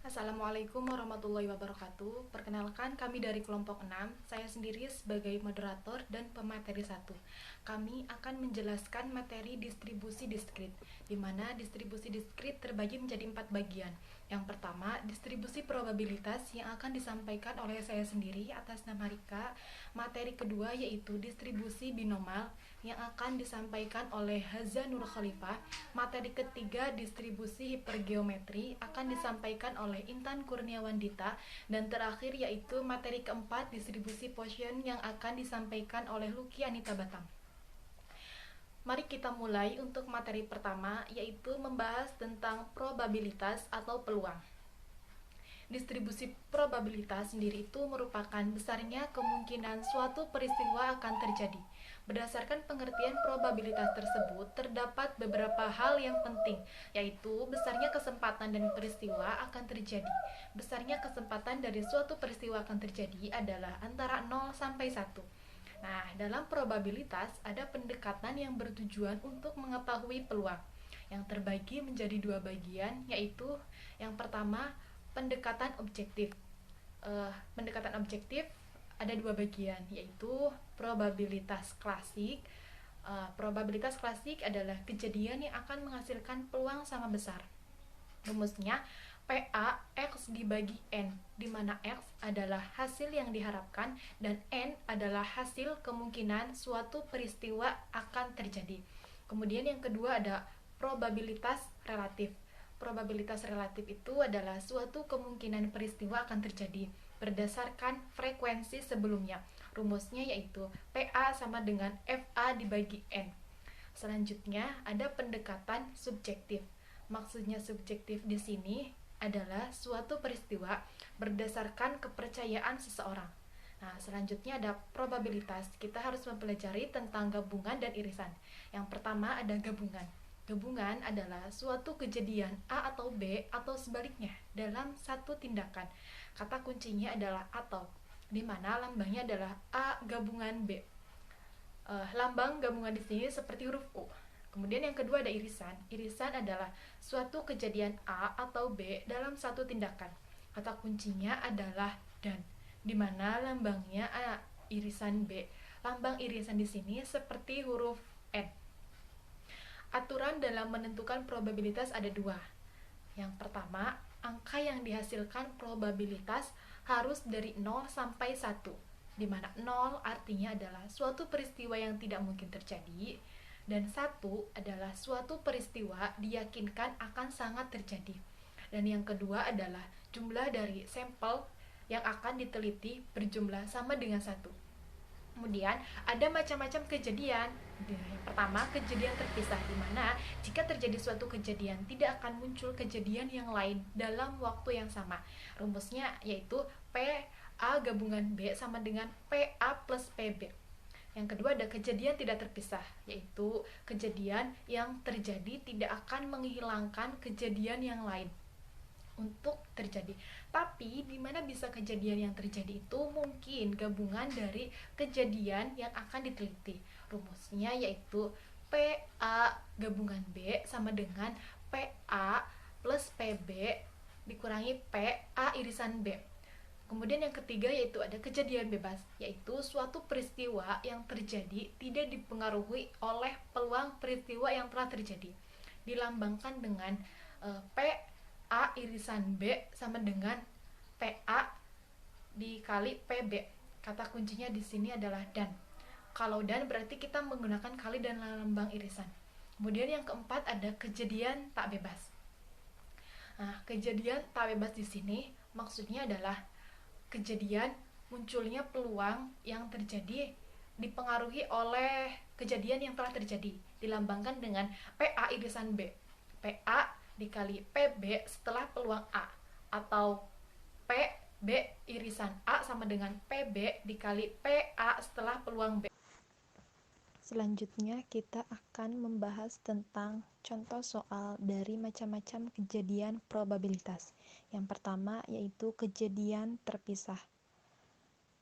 Assalamualaikum warahmatullahi wabarakatuh. Perkenalkan, kami dari kelompok 6. Saya sendiri sebagai moderator dan pemateri 1. Kami akan menjelaskan materi distribusi diskrit, di mana distribusi diskrit terbagi menjadi 4 bagian. Yang pertama, distribusi probabilitas yang akan disampaikan oleh saya sendiri atas nama Rika. Materi kedua yaitu distribusi binomal yang akan disampaikan oleh Haza Nur Khalifah. Materi ketiga, distribusi hipergeometri, akan disampaikan oleh Intan Kurniawandita. Dan terakhir yaitu materi keempat, distribusi Poisson, yang akan disampaikan oleh Lucky Anita Batang. Mari kita mulai untuk materi pertama, yaitu membahas tentang probabilitas atau peluang. Distribusi probabilitas sendiri itu merupakan besarnya kemungkinan suatu peristiwa akan terjadi. Berdasarkan pengertian probabilitas tersebut, terdapat beberapa hal yang penting, yaitu besarnya kesempatan dan peristiwa akan terjadi. Besarnya kesempatan dari suatu peristiwa akan terjadi adalah antara 0 sampai 1. Nah, dalam probabilitas ada pendekatan yang bertujuan untuk mengetahui peluang, yang terbagi menjadi dua bagian, yaitu yang pertama, pendekatan objektif. Pendekatan objektif ada dua bagian, yaitu probabilitas klasik. Probabilitas klasik adalah kejadian yang akan menghasilkan peluang sama besar. Rumusnya PA X dibagi N, di mana X adalah hasil yang diharapkan dan N adalah hasil kemungkinan suatu peristiwa akan terjadi. Kemudian yang kedua ada probabilitas relatif. Probabilitas relatif itu adalah suatu kemungkinan peristiwa akan terjadi berdasarkan frekuensi sebelumnya. Rumusnya yaitu PA sama dengan FA dibagi N. Selanjutnya ada pendekatan subjektif. Maksudnya subjektif di sini adalah suatu peristiwa berdasarkan kepercayaan seseorang. Nah, selanjutnya ada probabilitas. Kita harus mempelajari tentang gabungan dan irisan. Yang pertama ada gabungan. Gabungan adalah suatu kejadian A atau B atau sebaliknya dalam satu tindakan. Kata kuncinya adalah atau, di mana lambangnya adalah A gabungan B. Lambang gabungan di sini seperti huruf U. Kemudian yang kedua ada irisan. Irisan adalah suatu kejadian A atau B dalam satu tindakan. Kata kuncinya adalah dan, di mana lambangnya irisan B. Lambang irisan di sini seperti huruf N. Aturan dalam menentukan probabilitas ada dua. Yang pertama, angka yang dihasilkan probabilitas harus dari 0 sampai 1, di mana 0 artinya adalah suatu peristiwa yang tidak mungkin terjadi, dan 1 adalah suatu peristiwa diyakinkan akan sangat terjadi. Dan yang kedua adalah jumlah dari sampel yang akan diteliti berjumlah sama dengan 1. Kemudian ada macam-macam kejadian. Yang pertama, kejadian terpisah, di mana jika terjadi suatu kejadian tidak akan muncul kejadian yang lain dalam waktu yang sama. Rumusnya yaitu PA gabungan B sama dengan PA plus PB. Yang kedua ada kejadian tidak terpisah, yaitu kejadian yang terjadi tidak akan menghilangkan kejadian yang lain untuk terjadi. Tapi di mana bisa kejadian yang terjadi itu mungkin gabungan dari kejadian yang akan diteliti. Rumusnya yaitu PA gabungan B sama dengan PA plus PB dikurangi PA irisan B. Kemudian yang ketiga yaitu ada kejadian bebas, yaitu suatu peristiwa yang terjadi tidak dipengaruhi oleh peluang peristiwa yang telah terjadi. Dilambangkan dengan PA irisan B sama dengan PA dikali PB. Kata kuncinya di sini adalah dan. Kalau dan berarti kita menggunakan kali dan lambang irisan. Kemudian yang keempat ada kejadian tak bebas. Nah, kejadian tak bebas di sini maksudnya adalah kejadian munculnya peluang yang terjadi dipengaruhi oleh kejadian yang telah terjadi. Dilambangkan dengan PA irisan B. PA dikali PB setelah peluang A, atau PB irisan A sama dengan PB dikali PA setelah peluang B. Selanjutnya kita akan membahas tentang contoh soal dari macam-macam kejadian probabilitas. Yang pertama yaitu kejadian terpisah.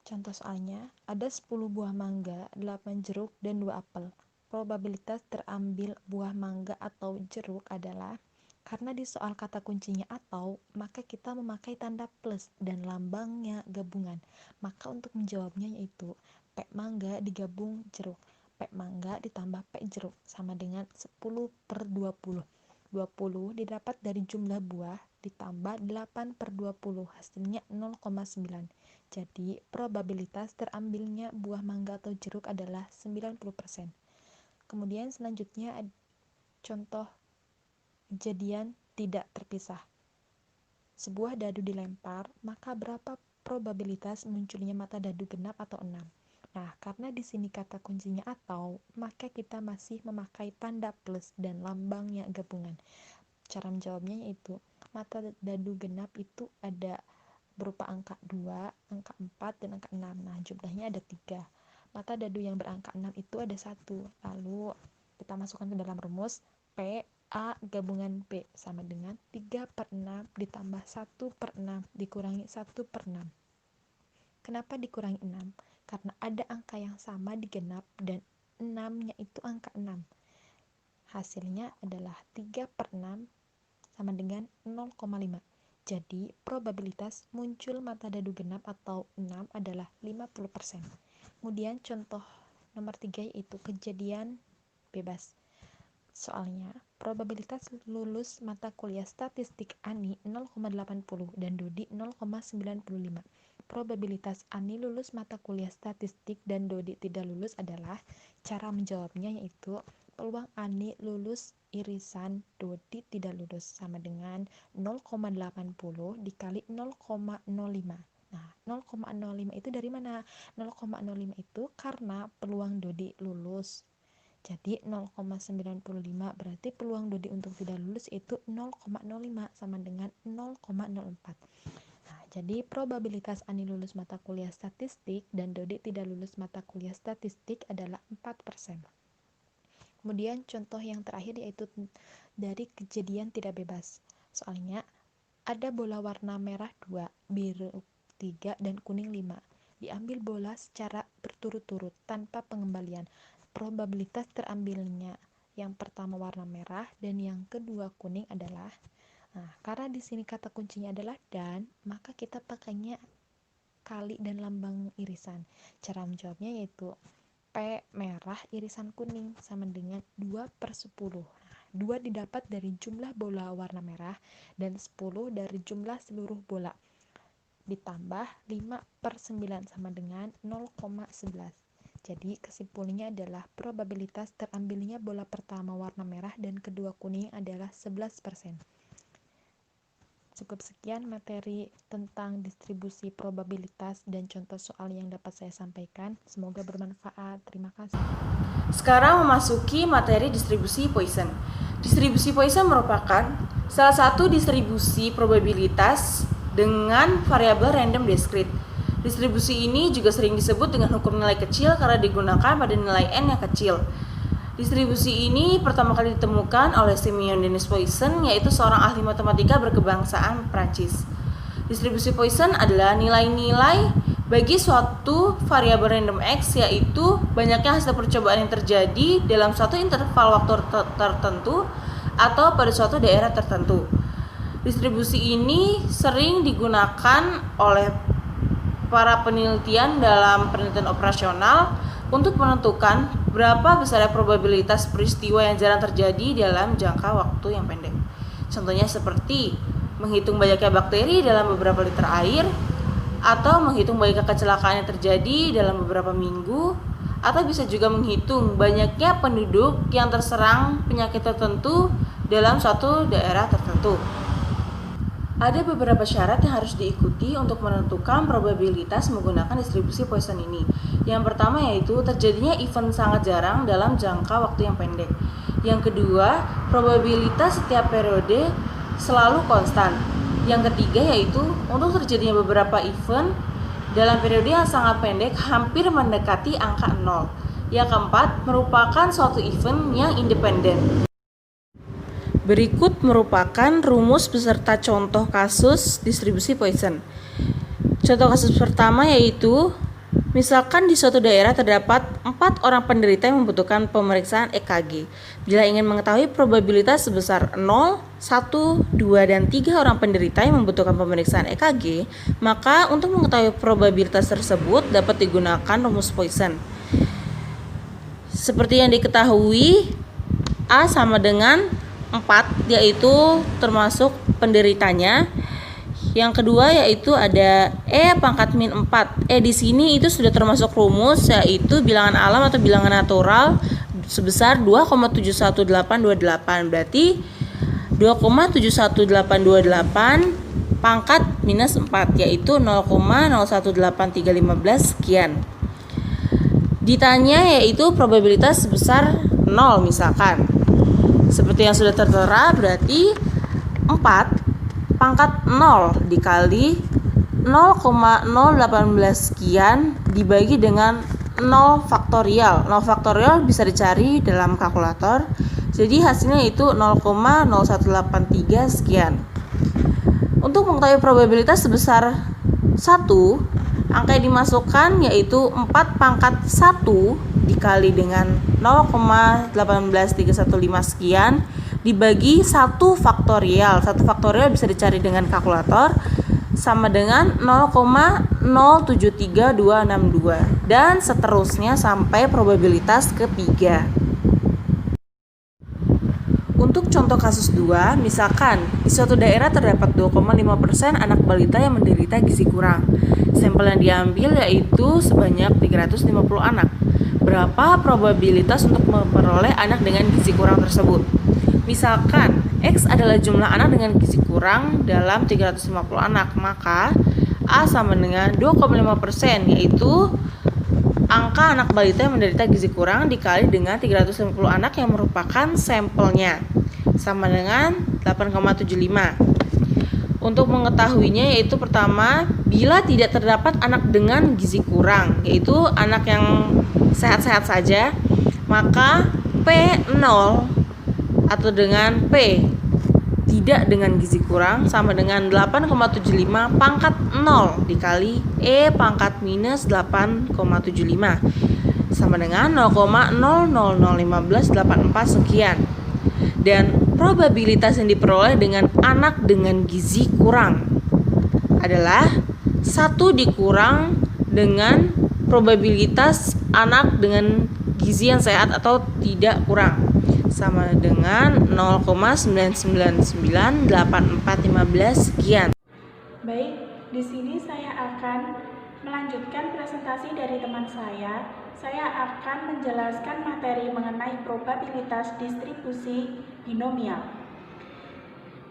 Contoh soalnya, ada 10 buah mangga, 8 jeruk, dan 2 apel. Probabilitas terambil buah mangga atau jeruk adalah Karena di soal kata kuncinya atau, maka kita memakai tanda plus dan lambangnya gabungan. Maka untuk menjawabnya yaitu P mangga digabung jeruk. P mangga ditambah P jeruk sama dengan 10/20. 20 didapat dari jumlah buah ditambah 8/20, hasilnya 0,9. Jadi probabilitas terambilnya buah mangga atau jeruk adalah 90%. Kemudian selanjutnya contoh kejadian tidak terpisah. Sebuah dadu dilempar, maka berapa probabilitas munculnya mata dadu genap atau 6? Nah, karena di sini kata kuncinya atau, maka kita masih memakai tanda plus dan lambangnya gabungan. Cara menjawabnya yaitu mata dadu genap itu ada berupa angka 2, angka 4, dan angka 6. Nah, jumlahnya ada 3. Mata dadu yang berangka 6 itu ada 1. Lalu kita masukkan ke dalam rumus P A gabungan B sama dengan 3/6 ditambah 1/6 dikurangi 1/6. Kenapa dikurangi 6? Karena ada angka yang sama di genap dan 6-nya itu angka 6. Hasilnya adalah 3/6 sama dengan 0,5. Jadi, probabilitas muncul mata dadu genap atau 6 adalah 50%. Kemudian contoh nomor 3 yaitu kejadian bebas. Soalnya, probabilitas lulus mata kuliah statistik Ani 0,80 dan Dodi 0,95. Probabilitas Ani lulus mata kuliah statistik dan Dodi tidak lulus adalah, cara menjawabnya yaitu peluang Ani lulus irisan Dodi tidak lulus sama dengan 0,80 dikali 0,05. Nah, 0,05 itu dari mana? 0,05 itu karena peluang Dodi lulus. Jadi 0,95 berarti peluang Dodi untuk tidak lulus itu 0,05 sama dengan 0,04. Nah, jadi probabilitas Ani lulus mata kuliah statistik dan Dodi tidak lulus mata kuliah statistik adalah 4%. Kemudian contoh yang terakhir yaitu dari kejadian tidak bebas. Soalnya ada bola warna merah 2, biru 3, dan kuning 5. Diambil bola secara berturut-turut tanpa pengembalian. Probabilitas terambilnya yang pertama warna merah dan yang kedua kuning adalah, nah, karena di sini kata kuncinya adalah dan, maka kita pakainya kali dan lambang irisan. Cara menjawabnya yaitu P merah irisan kuning sama dengan 2/10. Nah, 2 didapat dari jumlah bola warna merah dan 10 dari jumlah seluruh bola ditambah 5/9 sama dengan 0,11. Jadi kesimpulannya adalah probabilitas terambilnya bola pertama warna merah dan kedua kuning adalah 11%. Cukup sekian materi tentang distribusi probabilitas dan contoh soal yang dapat saya sampaikan. Semoga bermanfaat. Terima kasih. Sekarang memasuki materi distribusi Poisson. Distribusi Poisson merupakan salah satu distribusi probabilitas dengan variabel random discrete. Distribusi ini juga sering disebut dengan hukum nilai kecil karena digunakan pada nilai n yang kecil. Distribusi ini pertama kali ditemukan oleh Simeon Denis Poisson, yaitu seorang ahli matematika berkebangsaan Prancis. Distribusi Poisson adalah nilai-nilai bagi suatu variabel random x, yaitu banyaknya hasil percobaan yang terjadi dalam suatu interval waktu tertentu atau pada suatu daerah tertentu. Distribusi ini sering digunakan oleh para penelitian dalam penelitian operasional untuk menentukan berapa besar probabilitas peristiwa yang jarang terjadi dalam jangka waktu yang pendek. Contohnya seperti menghitung banyaknya bakteri dalam beberapa liter air, atau menghitung banyaknya kecelakaan yang terjadi dalam beberapa minggu, atau bisa juga menghitung banyaknya penduduk yang terserang penyakit tertentu dalam suatu daerah tertentu. Ada beberapa syarat yang harus diikuti untuk menentukan probabilitas menggunakan distribusi Poisson ini. Yang pertama yaitu terjadinya event sangat jarang dalam jangka waktu yang pendek. Yang kedua, probabilitas setiap periode selalu konstan. Yang ketiga yaitu untuk terjadinya beberapa event dalam periode yang sangat pendek hampir mendekati angka 0. Yang keempat, merupakan suatu event yang independen. Berikut merupakan rumus beserta contoh kasus distribusi Poisson. Contoh kasus pertama yaitu Misalkan di suatu daerah terdapat 4 orang penderita yang membutuhkan pemeriksaan EKG. Bila ingin mengetahui probabilitas sebesar 0, 1, 2, dan 3 orang penderita yang membutuhkan pemeriksaan EKG, maka untuk mengetahui probabilitas tersebut dapat digunakan rumus Poisson. Seperti yang diketahui, A sama dengan 4, yaitu termasuk penderitanya. Yang kedua yaitu ada E pangkat min 4. Di sini itu sudah termasuk rumus, yaitu bilangan alam atau bilangan natural sebesar 2,71828. Berarti 2,71828 pangkat minus 4, yaitu 0,018315 sekian. Ditanya yaitu probabilitas sebesar 0 misalkan. Seperti yang sudah tertera, berarti 4 pangkat 0 dikali 0,018 sekian dibagi dengan 0 faktorial. 0 faktorial bisa dicari dalam kalkulator. Jadi hasilnya itu 0,0183 sekian. Untuk mengetahui probabilitas sebesar 1, angka yang dimasukkan yaitu 4 pangkat 1 dikali dengan 0,18315 sekian dibagi 1 faktorial. 1 faktorial bisa dicari dengan kalkulator, sama dengan 0,073262, dan seterusnya sampai probabilitas ketiga. Untuk contoh kasus 2, misalkan di suatu daerah terdapat 2,5% anak balita yang menderita gizi kurang. Sampel yang diambil yaitu sebanyak 350 anak. Berapa probabilitas untuk memperoleh anak dengan gizi kurang tersebut? Misalkan X adalah jumlah anak dengan gizi kurang dalam 350 anak, maka A sama dengan 2,5%, yaitu angka anak balita yang menderita gizi kurang dikali dengan 350 anak yang merupakan sampelnya, sama dengan 8,75. Untuk mengetahuinya yaitu pertama, bila tidak terdapat anak dengan gizi kurang, yaitu anak yang sehat-sehat saja, maka P0 atau dengan P tidak dengan gizi kurang sama dengan 8,75 pangkat 0 dikali E pangkat minus 8,75 sama dengan 0,001584 sekian. Dan probabilitas yang diperoleh dengan anak dengan gizi kurang adalah 1 dikurang dengan probabilitas anak dengan gizi yang sehat atau tidak kurang, sama dengan 0,9998415 sekian. Baik, di sini saya akan melanjutkan presentasi dari teman saya. Saya akan menjelaskan materi mengenai probabilitas distribusi binomial.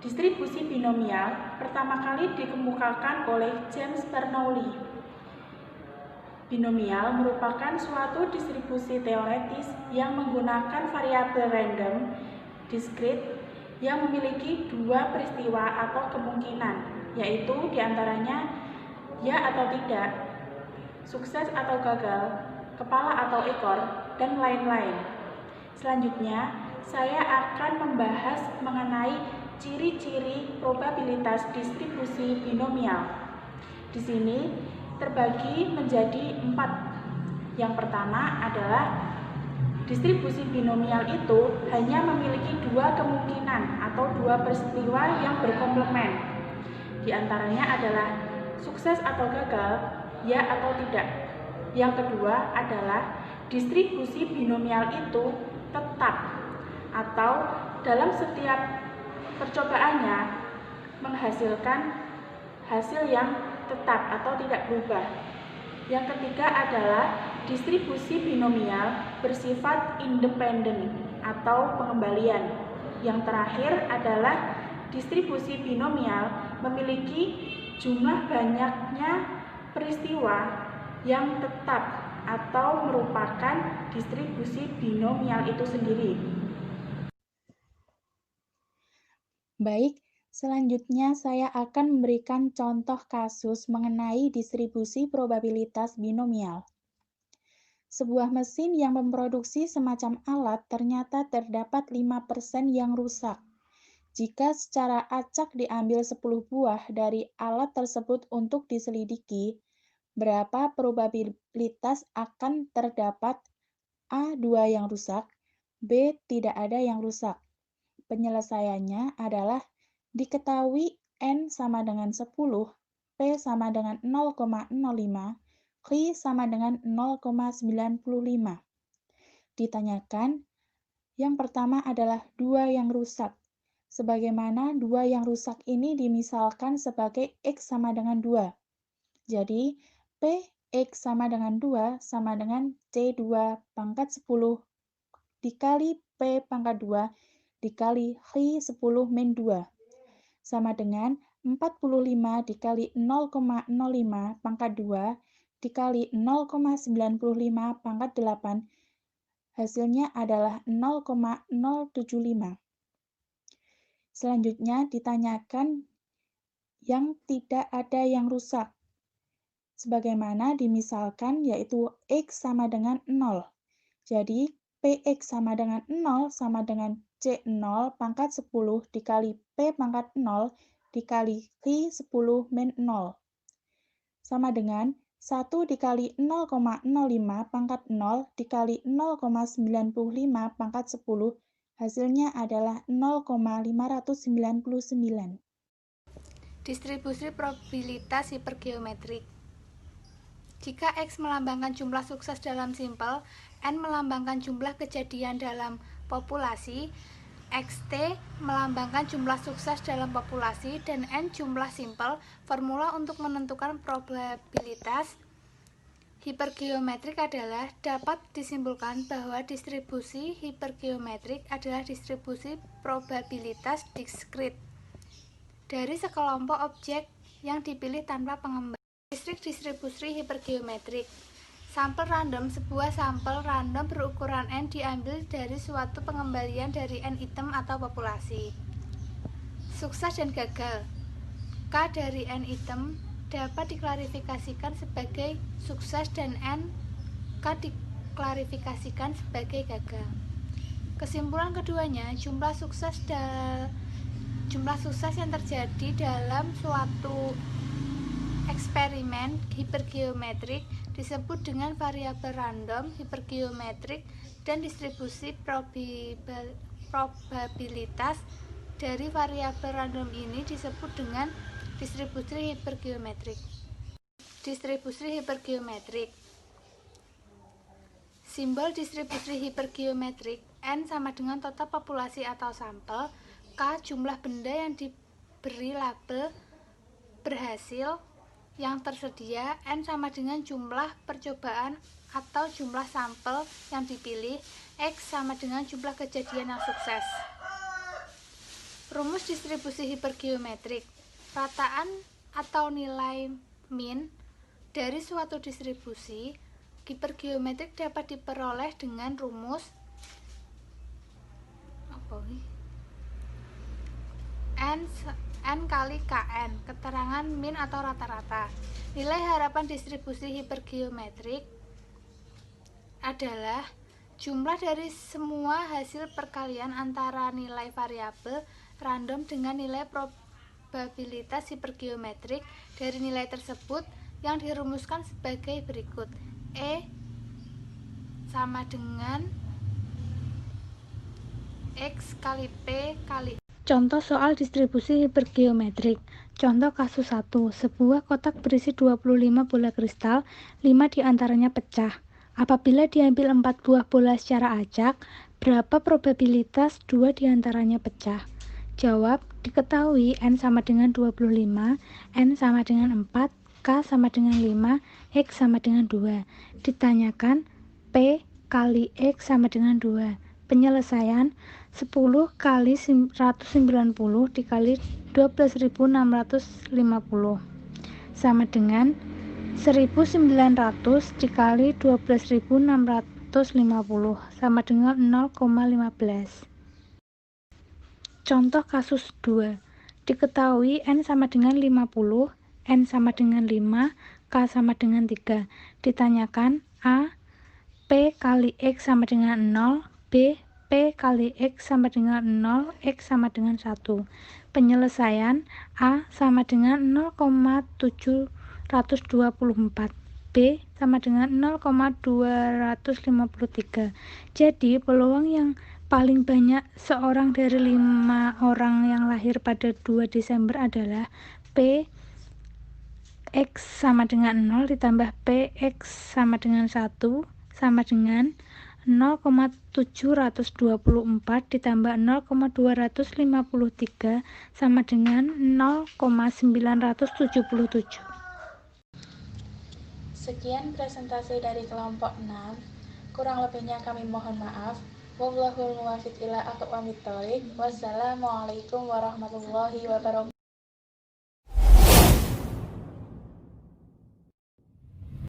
Distribusi binomial pertama kali dikemukakan oleh James Bernoulli. Binomial merupakan suatu distribusi teoretis yang menggunakan variabel random diskrit yang memiliki 2 peristiwa atau kemungkinan, yaitu diantaranya ya atau tidak, sukses atau gagal, kepala atau ekor, dan lain-lain. Selanjutnya, saya akan membahas mengenai ciri-ciri probabilitas distribusi binomial. Di sini terbagi menjadi 4. Yang pertama adalah distribusi binomial itu hanya memiliki 2 kemungkinan atau 2 peristiwa yang berkomplement. Di antaranya adalah sukses atau gagal, ya atau tidak. Yang kedua adalah distribusi binomial itu tetap atau dalam setiap percobaannya menghasilkan hasil yang tetap atau tidak berubah. Yang ketiga adalah distribusi binomial bersifat independen atau pengembalian. Yang terakhir adalah distribusi binomial memiliki jumlah banyaknya peristiwa yang tetap atau merupakan distribusi binomial itu sendiri. Baik, selanjutnya saya akan memberikan contoh kasus mengenai distribusi probabilitas binomial. Sebuah mesin yang memproduksi semacam alat ternyata terdapat 5% yang rusak. Jika secara acak diambil 10 buah dari alat tersebut untuk diselidiki, berapa probabilitas akan terdapat A2 yang rusak, B tidak ada yang rusak. Penyelesaiannya adalah diketahui N sama dengan 10, P sama dengan 0,05, Q sama dengan 0,95. Ditanyakan, yang pertama adalah 2 yang rusak. Sebagaimana 2 yang rusak ini dimisalkan sebagai X sama dengan 2. Jadi, P X sama dengan 2 sama dengan C2 pangkat 10 dikali P pangkat 2 dikali Q 10 min 2 sama dengan 45 dikali 0,05 pangkat 2 dikali 0,95 pangkat 8. Hasilnya adalah 0,075. Selanjutnya ditanyakan yang tidak ada yang rusak. Sebagaimana dimisalkan yaitu X sama dengan 0. Jadi PX sama dengan 0 sama dengan C0 pangkat 10 dikali P pangkat 0 dikali Q 10 min 0. Sama dengan 1 dikali 0,05 pangkat 0 dikali 0,95 pangkat 10. Hasilnya adalah 0,599. Distribusi probabilitas hipergeometrik. Jika X melambangkan jumlah sukses dalam simpel, N melambangkan jumlah kejadian dalam populasi, XT melambangkan jumlah sukses dalam populasi, dan N jumlah simpel, formula untuk menentukan probabilitas hipergeometrik adalah dapat disimpulkan bahwa distribusi hipergeometrik adalah distribusi probabilitas diskrit dari sekelompok objek yang dipilih tanpa pengembang. Distribusi hipergeometrik. Sampel random. Sebuah sampel random berukuran N diambil dari suatu pengembalian dari N item atau populasi. Sukses dan gagal. K dari N item dapat diklarifikasikan sebagai sukses dan N K diklarifikasikan sebagai gagal. Kesimpulan keduanya, jumlah sukses yang terjadi dalam suatu eksperimen hipergeometrik disebut dengan variabel random hipergeometrik, dan distribusi probabilitas dari variabel random ini disebut dengan distribusi hipergeometrik. Distribusi hipergeometrik. Simbol distribusi hipergeometrik. N sama dengan total populasi atau sampel, K jumlah benda yang diberi label berhasil yang tersedia, N sama dengan jumlah percobaan atau jumlah sampel yang dipilih, X sama dengan jumlah kejadian yang sukses. Rumus distribusi hipergeometrik. Rataan atau nilai min dari suatu distribusi hipergeometrik dapat diperoleh dengan rumus N kali Kn, keterangan min atau rata-rata. Nilai harapan distribusi hipergeometrik adalah jumlah dari semua hasil perkalian antara nilai variabel random dengan nilai probabilitas hipergeometrik dari nilai tersebut yang dirumuskan sebagai berikut. E sama dengan X kali P kali. Contoh soal distribusi hipergeometrik. Contoh kasus 1. Sebuah kotak berisi 25 bola kristal, 5 diantaranya pecah. Apabila diambil 4 buah bola secara acak, berapa probabilitas 2 diantaranya pecah? Jawab, diketahui N sama dengan 25, N sama dengan 4, K sama dengan 5, X sama dengan 2. Ditanyakan, P kali X sama dengan 2. Penyelesaian, 10 kali 190 dikali 12.650 sama dengan 1900 dikali 12.650 sama dengan 0,15. Contoh kasus 2. Diketahui N sama dengan 50, N sama dengan 5, K sama dengan 3. Ditanyakan A, P kali X sama dengan 0, B, P kali X sama dengan 0, X sama dengan 1. Penyelesaian A sama dengan 0,724, B sama dengan 0,253. Jadi peluang yang paling banyak seorang dari 5 orang yang lahir pada 2 Desember adalah P X sama dengan 0 ditambah P X sama dengan 1 sama dengan 0,724 ditambah 0,253 sama dengan 0,977. Sekian presentasi dari kelompok 6. Kurang lebihnya kami mohon maaf. Wallahul muwaffiq ila aqwamit thoriq. Wassalamualaikum warahmatullahi wabarakatuh.